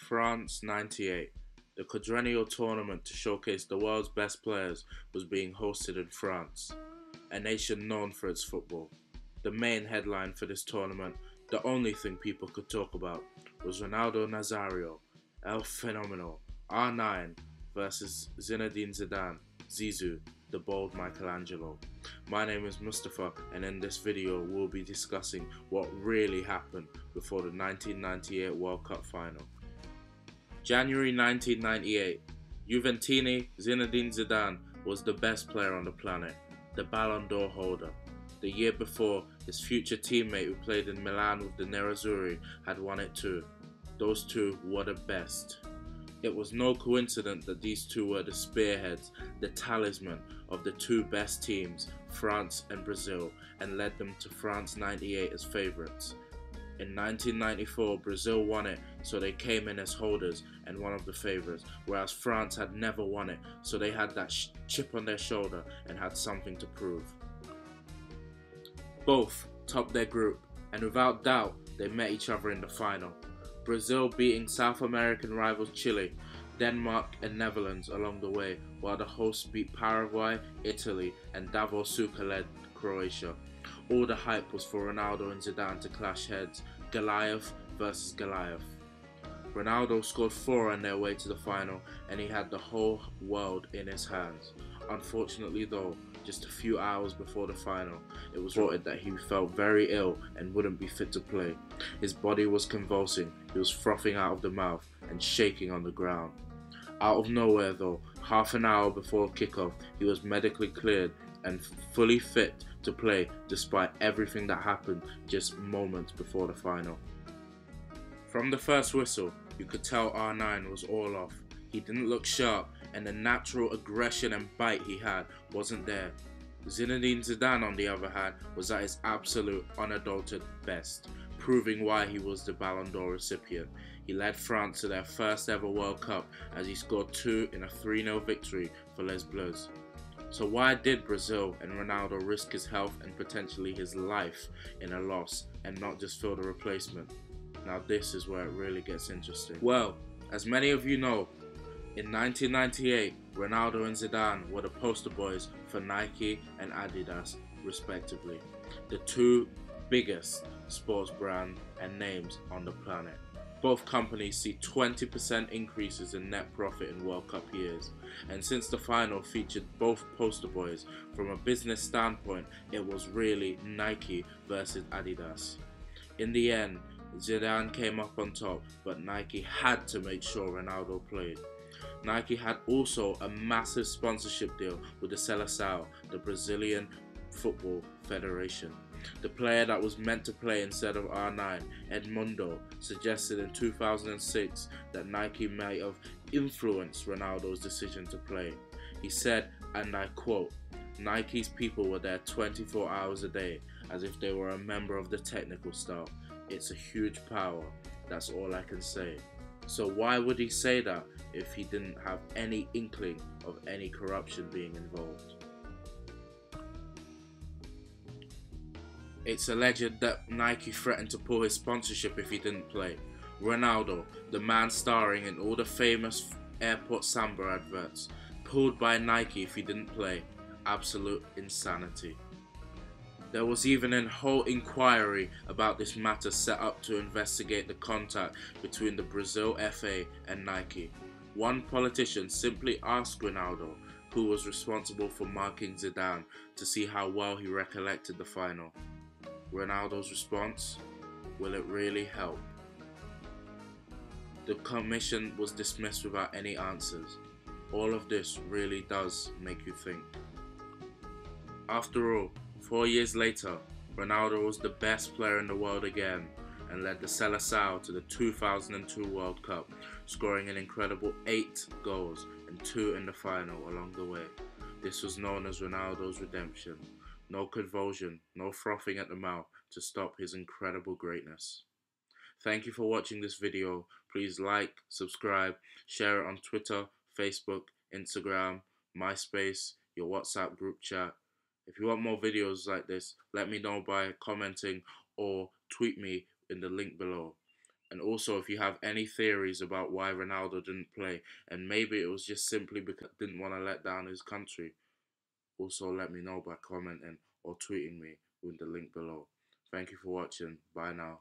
France '98. The quadrennial tournament to showcase the world's best players was being hosted in France, a nation known for its football. The main headline for this tournament, the only thing people could talk about, was Ronaldo Nazario, El Fenomeno, R9 versus Zinedine Zidane, Zizou, the bold Michelangelo. My name is Mustafa, and in this video we'll be discussing what really happened before the 1998 World Cup final. January 1998, Juventini Zinedine Zidane was the best player on the planet, the Ballon d'Or holder. The year before, his future teammate who played in Milan with the Nerazzurri had won it too. Those two were the best. It was no coincidence that these two were the spearheads, the talisman of the two best teams, France and Brazil, and led them to France '98 as favourites. In 1994, Brazil won it, so they came in as holders and one of the favourites, whereas France had never won it, so they had that chip on their shoulder and had something to prove. Both topped their group, and without doubt, they met each other in the final. Brazil beating South American rivals Chile, Denmark and Netherlands along the way, while the hosts beat Paraguay, Italy and Davor Suker-led Croatia. All the hype was for Ronaldo and Zidane to clash heads, Goliath versus Goliath. Ronaldo scored 4 on their way to the final, and he had the whole world in his hands. Unfortunately though, just a few hours before the final, it was reported that he felt very ill and wouldn't be fit to play. His body was convulsing, he was frothing out of the mouth and shaking on the ground. Out of nowhere though, half an hour before kickoff, he was medically cleared and fully fit to play despite everything that happened just moments before the final. From the first whistle, you could tell R9 was all off. He didn't look sharp, and the natural aggression and bite he had wasn't there. Zinedine Zidane, on the other hand, was at his absolute unadulterated best, proving why he was the Ballon d'Or recipient. He led France to their first ever World Cup as he scored 2 in a 3-0 victory for Les Bleus. So why did Brazil and Ronaldo risk his health and potentially his life in a loss and not just fill the replacement? Now this is where it really gets interesting. Well, as many of you know, in 1998, Ronaldo and Zidane were the poster boys for Nike and Adidas, respectively, the two biggest sports brands and names on the planet. Both companies see 20% increases in net profit in World Cup years, and since the final featured both poster boys, from a business standpoint, it was really Nike versus Adidas. In the end, Zidane came up on top, but Nike had to make sure Ronaldo played. Nike had also a massive sponsorship deal with the Seleção, the Brazilian Football Federation. The player that was meant to play instead of R9, Edmundo, suggested in 2006 that Nike might have influenced Ronaldo's decision to play. He said, and I quote, "Nike's people were there 24 hours a day, as if they were a member of the technical staff. It's a huge power, that's all I can say." So why would he say that if he didn't have any inkling of any corruption being involved? It's alleged that Nike threatened to pull his sponsorship if he didn't play. Ronaldo, the man starring in all the famous Airport Samba adverts, pulled by Nike if he didn't play. Absolute insanity. There was even a whole inquiry about this matter set up to investigate the contact between the Brazil FA and Nike. One politician simply asked Ronaldo, who was responsible for marking Zidane, to see how well he recollected the final. Ronaldo's response: "Will it really help?" The commission was dismissed without any answers. All of this really does make you think. After all, 4 years later, Ronaldo was the best player in the world again and led the Seleção to the 2002 World Cup, scoring an incredible 8 goals and 2 in the final along the way. This was known as Ronaldo's redemption. No convulsion, no frothing at the mouth to stop his incredible greatness. Thank you for watching this video. Please like, subscribe, share it on Twitter, Facebook, Instagram, MySpace, your WhatsApp group chat. If you want more videos like this, let me know by commenting or tweet me in the link below. And also, if you have any theories about why Ronaldo didn't play, and maybe it was just simply because he didn't want to let down his country, also let me know by commenting or tweeting me with the link below. Thank you for watching. Bye now.